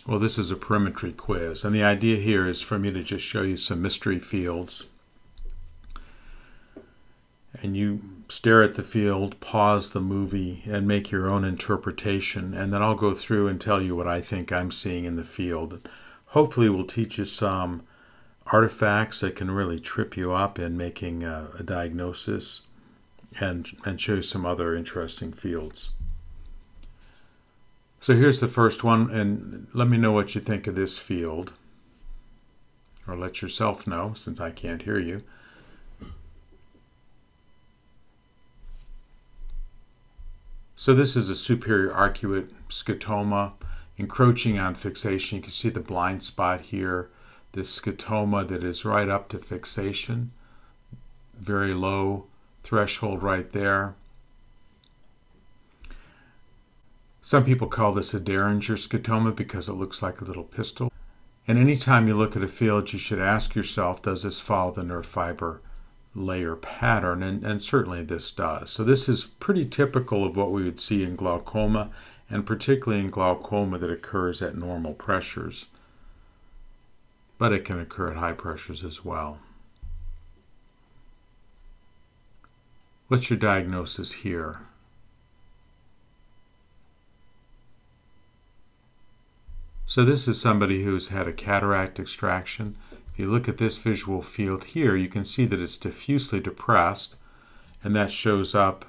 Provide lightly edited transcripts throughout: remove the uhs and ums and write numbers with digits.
Well, this is a perimetry quiz, and the idea here is for me to just show you some mystery fields. And you stare at the field, pause the movie, and make your own interpretation, and then I'll go through and tell you what I think I'm seeing in the field. Hopefully we'll teach you some artifacts that can really trip you up in making a diagnosis, and show you some other interesting fields. So here's the first one, and let me know what you think of this field, or let yourself know since I can't hear you. So this is a superior arcuate scotoma, encroaching on fixation. You can see the blind spot here, this scotoma that is right up to fixation, very low threshold right there. Some people call this a Derringer scotoma because it looks like a little pistol. And anytime you look at a field, you should ask yourself, does this follow the nerve fiber layer pattern? And certainly this does. So this is pretty typical of what we would see in glaucoma, and particularly in glaucoma that occurs at normal pressures. But it can occur at high pressures as well. What's your diagnosis here? So this is somebody who's had a cataract extraction. If you look at this visual field here, you can see that it's diffusely depressed, and that shows up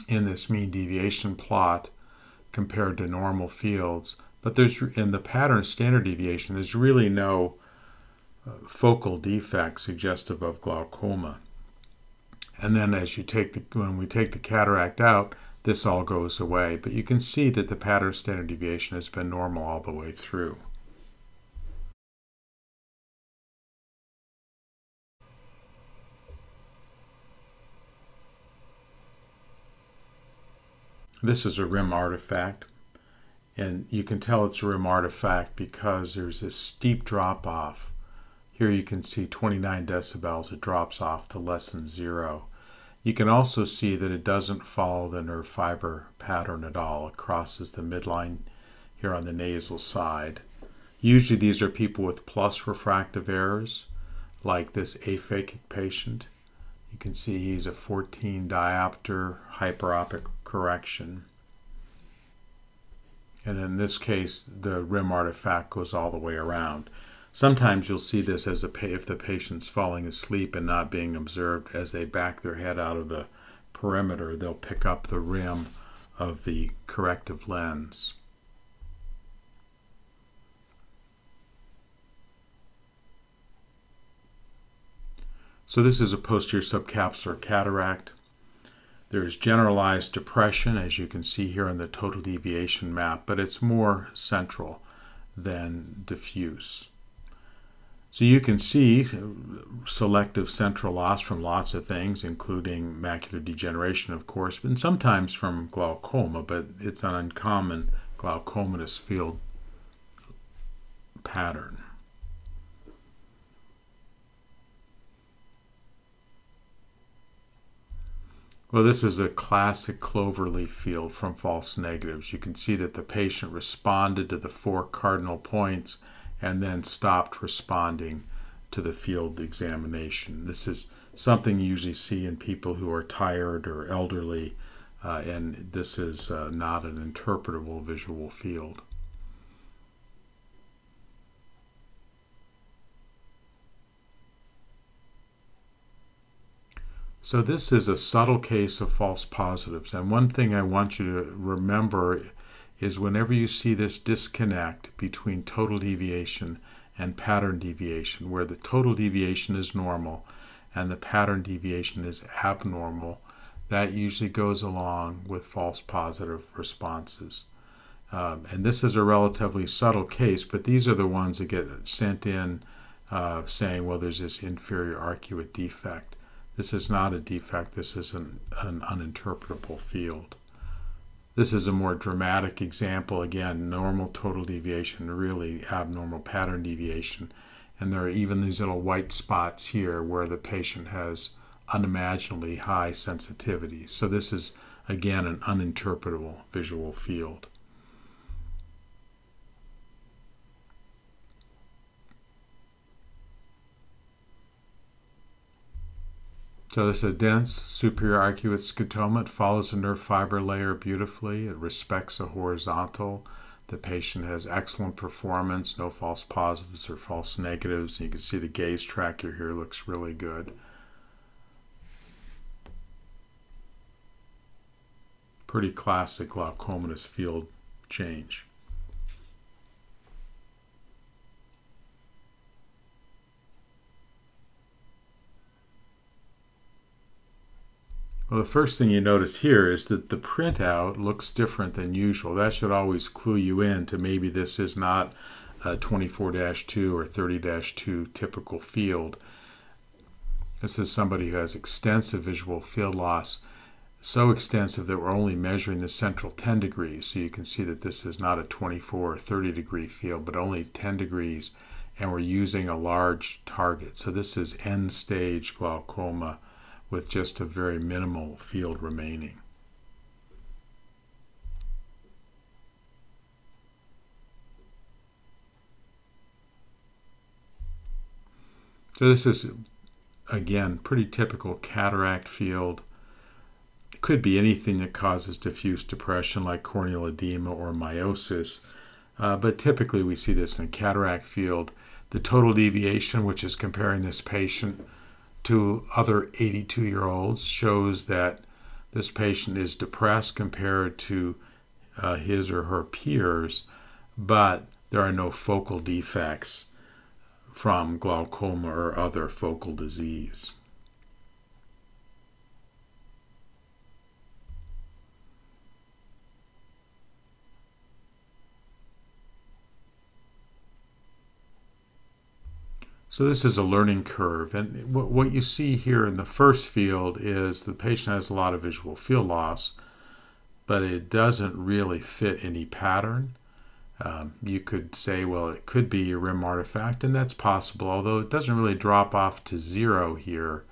in this mean deviation plot compared to normal fields. But there's, in the pattern standard deviation, there's really no focal defect suggestive of glaucoma. And then as you take when we take the cataract out, this all goes away. But you can see that the pattern standard deviation has been normal all the way through. This is a rim artifact, and you can tell it's a rim artifact because there's this steep drop off. Here you can see 29 decibels, it drops off to less than 0. You can also see that it doesn't follow the nerve fiber pattern at all. It crosses the midline here on the nasal side. Usually these are people with plus refractive errors, like this aphakic patient. You can see he's a 14 diopter hyperopic correction. And in this case, the rim artifact goes all the way around. Sometimes you'll see this as if the patient's falling asleep and not being observed, as they back their head out of the perimeter, they'll pick up the rim of the corrective lens. So this is a posterior subcapsular cataract. There's generalized depression, as you can see here in the total deviation map, but it's more central than diffuse. So you can see selective central loss from lots of things, including macular degeneration, of course, and sometimes from glaucoma, but it's an uncommon glaucomatous field pattern. Well, this is a classic cloverleaf field from false negatives. You can see that the patient responded to the 4 cardinal points and then stopped responding to the field examination. This is something you usually see in people who are tired or elderly, and this is not an interpretable visual field. So this is a subtle case of false positives, and one thing I want you to remember is whenever you see this disconnect between total deviation and pattern deviation, where the total deviation is normal and the pattern deviation is abnormal, that usually goes along with false positive responses. And this is a relatively subtle case, but these are the ones that get sent in saying, well, there's this inferior arcuate defect. This is not a defect, this is an uninterpretable field. This is a more dramatic example. Again, normal total deviation, really abnormal pattern deviation. And there are even these little white spots here where the patient has unimaginably high sensitivity. So this is, again, an uninterpretable visual field. So this is a dense superior arcuate scotoma. It follows a nerve fiber layer beautifully. It respects a horizontal. The patient has excellent performance, no false positives or false negatives. You can see the gaze tracker here looks really good. Pretty classic glaucomatous field change. Well, the first thing you notice here is that the printout looks different than usual. That should always clue you in to maybe this is not a 24-2 or 30-2 typical field. This is somebody who has extensive visual field loss, so extensive that we're only measuring the central 10 degrees. So you can see that this is not a 24 or 30 degree field, but only 10 degrees, and we're using a large target. So this is end-stage glaucoma with just a very minimal field remaining. So this is, again, pretty typical cataract field. It could be anything that causes diffuse depression like corneal edema or meiosis, but typically we see this in a cataract field. The total deviation, which is comparing this patient to other 82-year-olds, shows that this patient is depressed compared to his or her peers, but there are no focal defects from glaucoma or other focal disease. So this is a learning curve, and what you see here in the first field is the patient has a lot of visual field loss, but it doesn't really fit any pattern. You could say, well, it could be a rim artifact, and that's possible, although it doesn't really drop off to zero here.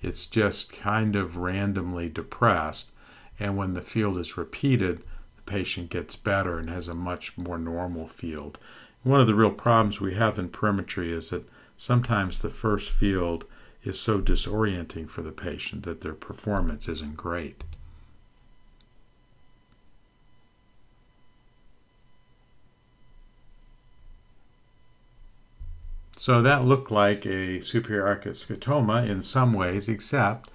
It's just kind of randomly depressed, and when the field is repeated, the patient gets better and has a much more normal field. One of the real problems we have in perimetry is that sometimes the first field is so disorienting for the patient that their performance isn't great. So that looked like a superior arcuate scotoma in some ways, except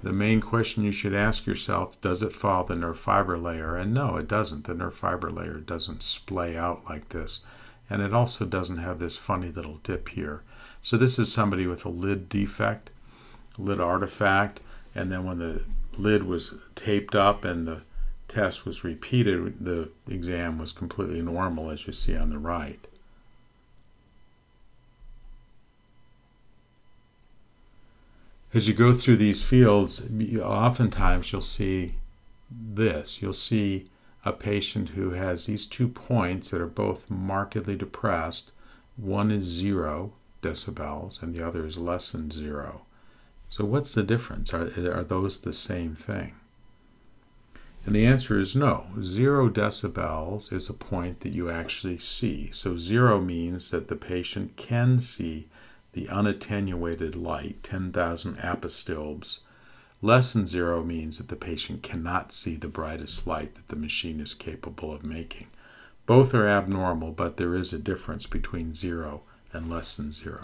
the main question you should ask yourself, does it follow the nerve fiber layer? And no, it doesn't. The nerve fiber layer doesn't splay out like this. And it also doesn't have this funny little dip here. So this is somebody with a lid defect, lid artifact, and then when the lid was taped up and the test was repeated, the exam was completely normal, as you see on the right. As you go through these fields, oftentimes you'll see this. You'll see a patient who has these 2 points that are both markedly depressed. One is 0 decibels and the other is less than 0. So what's the difference? Are those the same thing? And the answer is no. 0 decibels is a point that you actually see. So 0 means that the patient can see the unattenuated light, 10,000 apostilbs. Less than 0 means that the patient cannot see the brightest light that the machine is capable of making. Both are abnormal, but there is a difference between 0 and less than 0.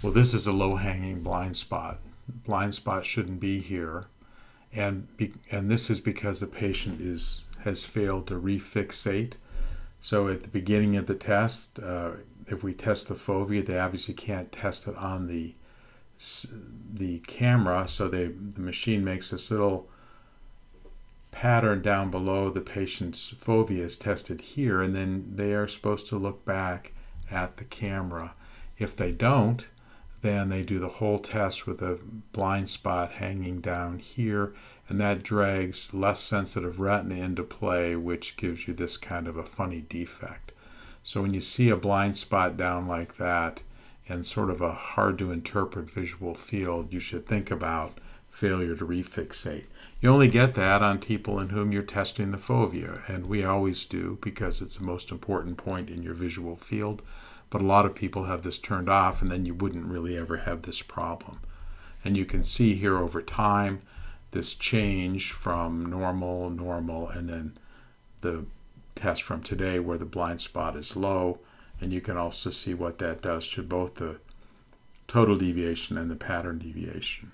Well, this is a low-hanging blind spot. Blind spot shouldn't be here, and this is because the patient has failed to refixate. So at the beginning of the test, if we test the fovea, they obviously can't test it on the camera, so the machine makes this little pattern down below the patient's fovea is tested here, and then they are supposed to look back at the camera. If they don't, then they do the whole test with a blind spot hanging down here, and that drags less sensitive retina into play, which gives you this kind of a funny defect. So when you see a blind spot down like that and sort of a hard to interpret visual field, you should think about failure to refixate. You only get that on people in whom you're testing the fovea, and we always do because it's the most important point in your visual field. But a lot of people have this turned off, and then you wouldn't really ever have this problem. And you can see here over time this change from normal, and then the test from today where the blind spot is low. And you can also see what that does to both the total deviation and the pattern deviation.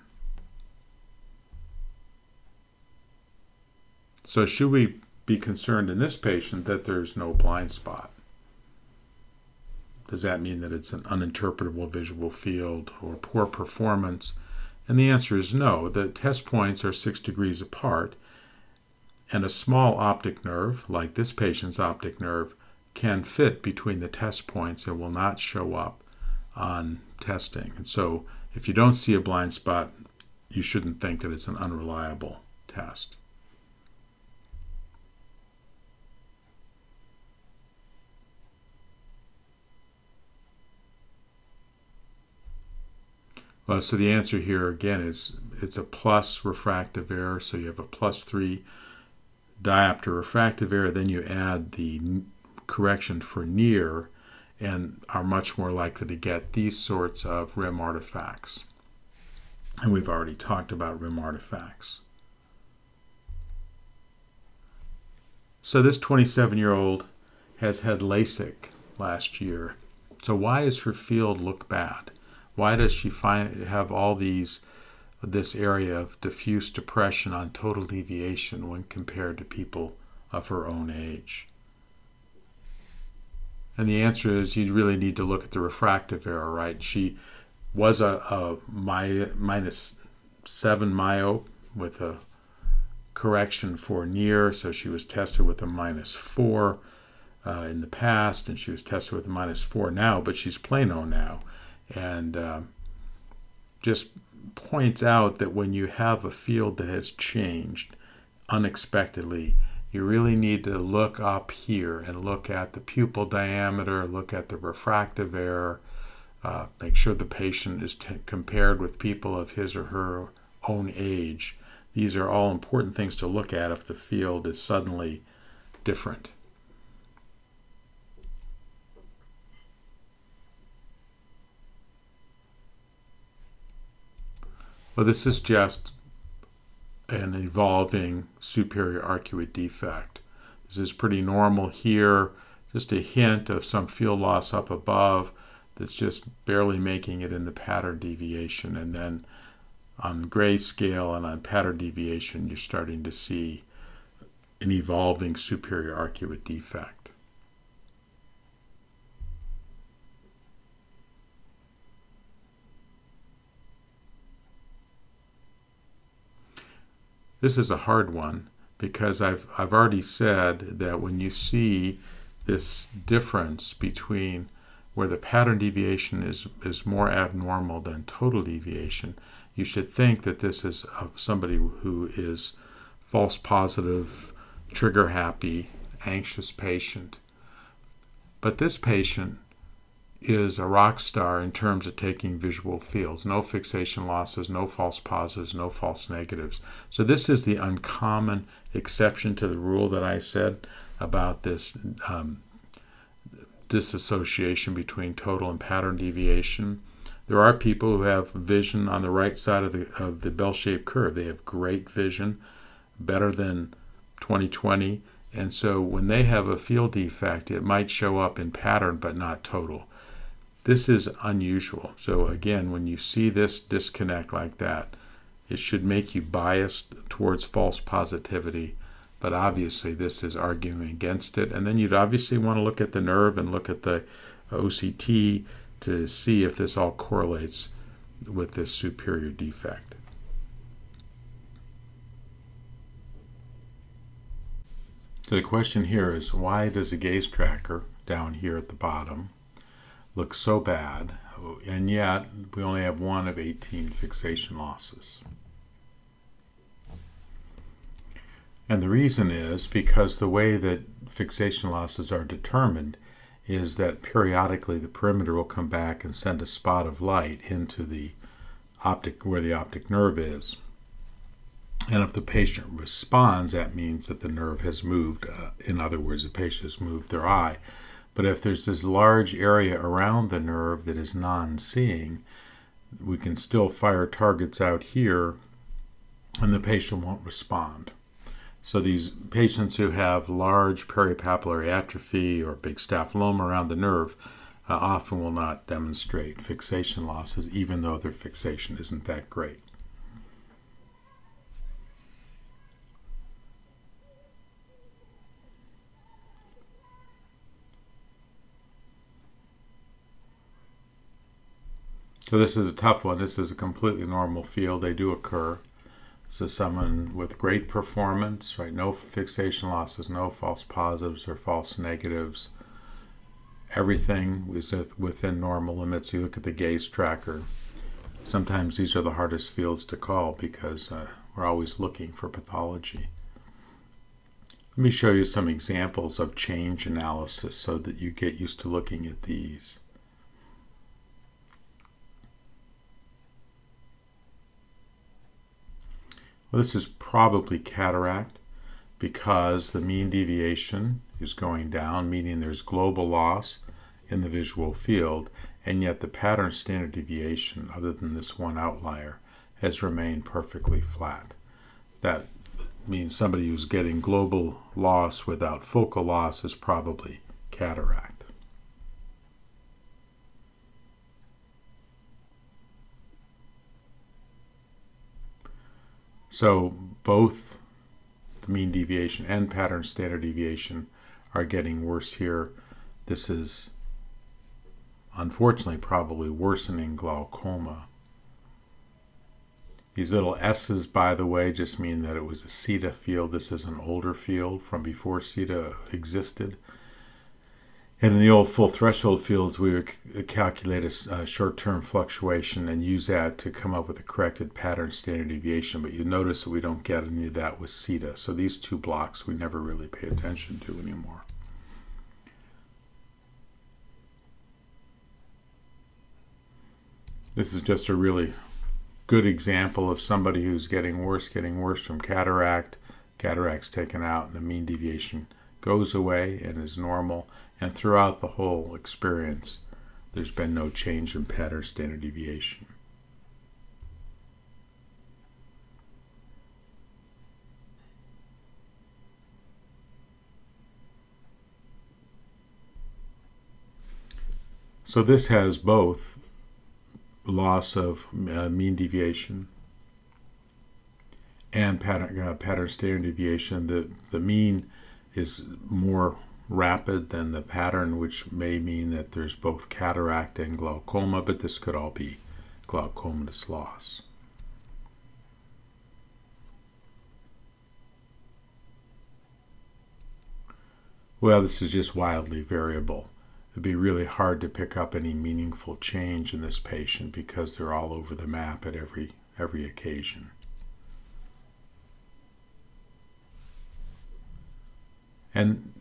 So should we be concerned in this patient that there's no blind spot? Does that mean that it's an uninterpretable visual field or poor performance? And the answer is no. The test points are 6 degrees apart, and a small optic nerve, like this patient's optic nerve, can fit between the test points and will not show up on testing. And so if you don't see a blind spot, you shouldn't think that it's an unreliable test. Well, so the answer here again is it's a plus refractive error. So you have a +3 diopter refractive error, then you add the correction for near and are much more likely to get these sorts of rim artifacts. And we've already talked about rim artifacts. So this 27-year-old has had LASIK last year. So why does her field look bad? Why does she have all this area of diffuse depression on total deviation when compared to people of her own age? And the answer is you really need to look at the refractive error, right? She was a -7 myope with a correction for near, so she was tested with a -4 in the past, and she was tested with a -4 now, but she's plano now. And just points out that when you have a field that has changed unexpectedly, you really need to look up here and look at the pupil diameter, look at the refractive error, make sure the patient is compared with people of his or her own age. These are all important things to look at if the field is suddenly different. Well, this is just an evolving superior arcuate defect. This is pretty normal here, just a hint of some field loss up above that's just barely making it in the pattern deviation. And then on grayscale and on pattern deviation, you're starting to see an evolving superior arcuate defect. This is a hard one because I've already said that when you see this difference between where the pattern deviation is more abnormal than total deviation, you should think that this is somebody who is false positive, trigger happy, anxious patient. But this patient is a rock star in terms of taking visual fields. No fixation losses, no false positives, no false negatives. So this is the uncommon exception to the rule that I said about this disassociation between total and pattern deviation. There are people who have vision on the right side of the bell-shaped curve. They have great vision, better than 20/20, and so when they have a field defect, it might show up in pattern but not total. This is unusual. So again, when you see this disconnect like that, it should make you biased towards false positivity, but obviously this is arguing against it. And then you'd obviously want to look at the nerve and look at the OCT to see if this all correlates with this superior defect. So the question here is, why does the gaze tracker down here at the bottom look so bad, and yet we only have 1 of 18 fixation losses? And the reason is because the way that fixation losses are determined is that periodically the perimeter will come back and send a spot of light into the optic, where the optic nerve is. And if the patient responds, that means that the nerve has moved. In other words, the patient has moved their eye. But if there's this large area around the nerve that is non-seeing, we can still fire targets out here and the patient won't respond. So these patients who have large peripapillary atrophy or big staphyloma around the nerve often will not demonstrate fixation losses, even though their fixation isn't that great. So this is a tough one. This is a completely normal field. They do occur. This is someone with great performance, right? No fixation losses, no false positives or false negatives. Everything is within normal limits. You look at the gaze tracker. Sometimes these are the hardest fields to call because we're always looking for pathology. Let me show you some examples of change analysis so that you get used to looking at these. Well, this is probably cataract because the mean deviation is going down, meaning there's global loss in the visual field, and yet the pattern standard deviation, other than this one outlier, has remained perfectly flat. That means somebody who's getting global loss without focal loss is probably cataract. So both the mean deviation and pattern standard deviation are getting worse here. This is unfortunately probably worsening glaucoma. These little S's, by the way, just mean that it was a CETA field. This is an older field from before CETA existed. And in the old full threshold fields, we would calculate a short-term fluctuation and use that to come up with a corrected pattern standard deviation. But you notice that we don't get any of that with CETA. So these two blocks we never really pay attention to anymore. This is just a really good example of somebody who's getting worse from cataract. Cataract's taken out and the mean deviation goes away and is normal. And throughout the whole experience, there's been no change in pattern standard deviation. So this has both loss of mean deviation and pattern standard deviation. The mean is more rapid than the pattern, which may mean that there's both cataract and glaucoma, but this could all be glaucomatous loss. Well, this is just wildly variable. It'd be really hard to pick up any meaningful change in this patient because they're all over the map at every occasion. And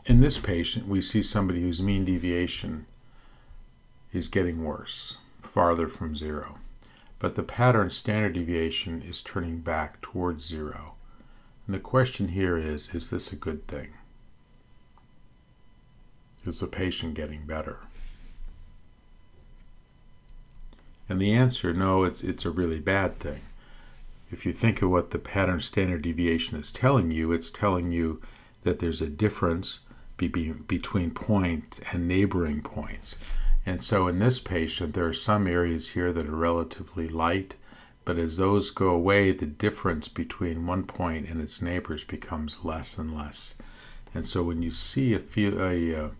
in this patient, we see somebody whose mean deviation is getting worse, farther from zero. But the pattern standard deviation is turning back towards zero. And the question here is this a good thing? Is the patient getting better? And the answer, no, it's a really bad thing. If you think of what the pattern standard deviation is telling you, it's telling you that there's a difference between point and neighboring points. And so in this patient, there are some areas here that are relatively light, but as those go away, the difference between one point and its neighbors becomes less and less. And so when you see a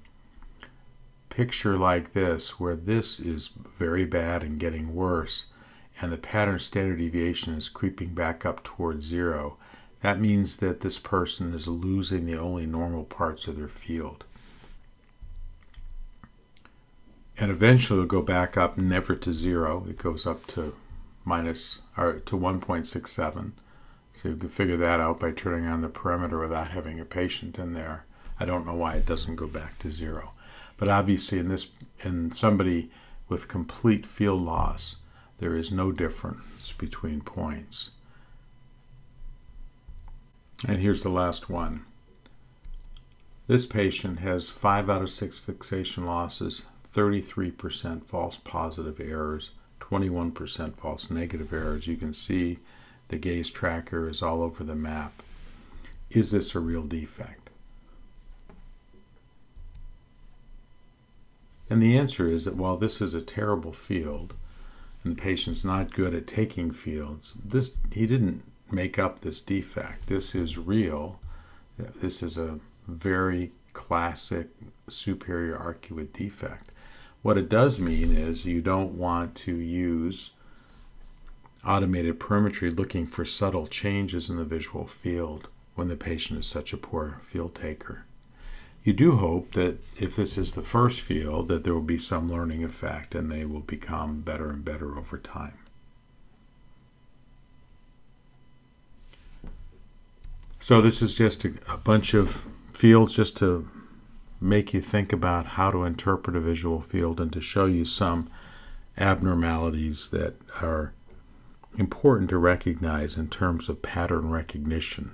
picture like this, where this is very bad and getting worse, and the pattern standard deviation is creeping back up towards zero, that means that this person is losing the only normal parts of their field. And eventually it'll go back up, never to zero. It goes up to minus or to 1.67. So you can figure that out by turning on the perimeter without having a patient in there. I don't know why it doesn't go back to zero. But obviously in somebody with complete field loss, there is no difference between points. And here's the last one. This patient has 5 out of 6 fixation losses, 33% false positive errors, 21% false negative errors. You can see the gaze tracker is all over the map. Is this a real defect? And the answer is that while this is a terrible field, and the patient's not good at taking fields, he didn't make up this defect. This is real. This is a very classic superior arcuate defect. What it does mean is you don't want to use automated perimetry looking for subtle changes in the visual field when the patient is such a poor field taker. You do hope that if this is the first field, that there will be some learning effect and they will become better and better over time. So this is just a bunch of fields just to make you think about how to interpret a visual field and to show you some abnormalities that are important to recognize in terms of pattern recognition.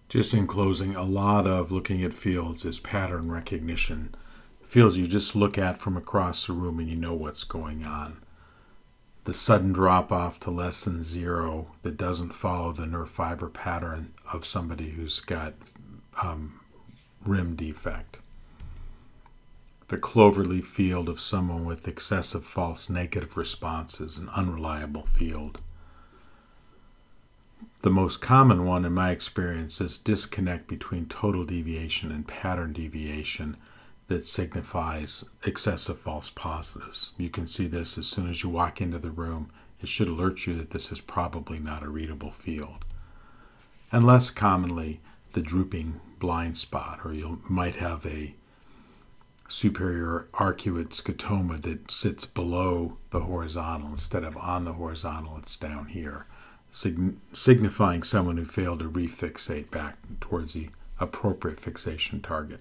Just in closing, a lot of looking at fields is pattern recognition. Fields you just look at from across the room and you know what's going on. The sudden drop off to less than 0 that doesn't follow the nerve fiber pattern of somebody who's got rim defect. The cloverleaf field of someone with excessive false negative responses, an unreliable field. The most common one in my experience is disconnect between total deviation and pattern deviation that signifies excessive false positives. You can see this as soon as you walk into the room. It should alert you that this is probably not a readable field. And less commonly, the drooping blind spot, or you might have a superior arcuate scotoma that sits below the horizontal. Instead of on the horizontal, it's down here, signifying someone who failed to refixate back towards the appropriate fixation target.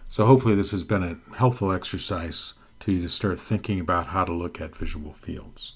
So hopefully this has been a helpful exercise to you to start thinking about how to look at visual fields.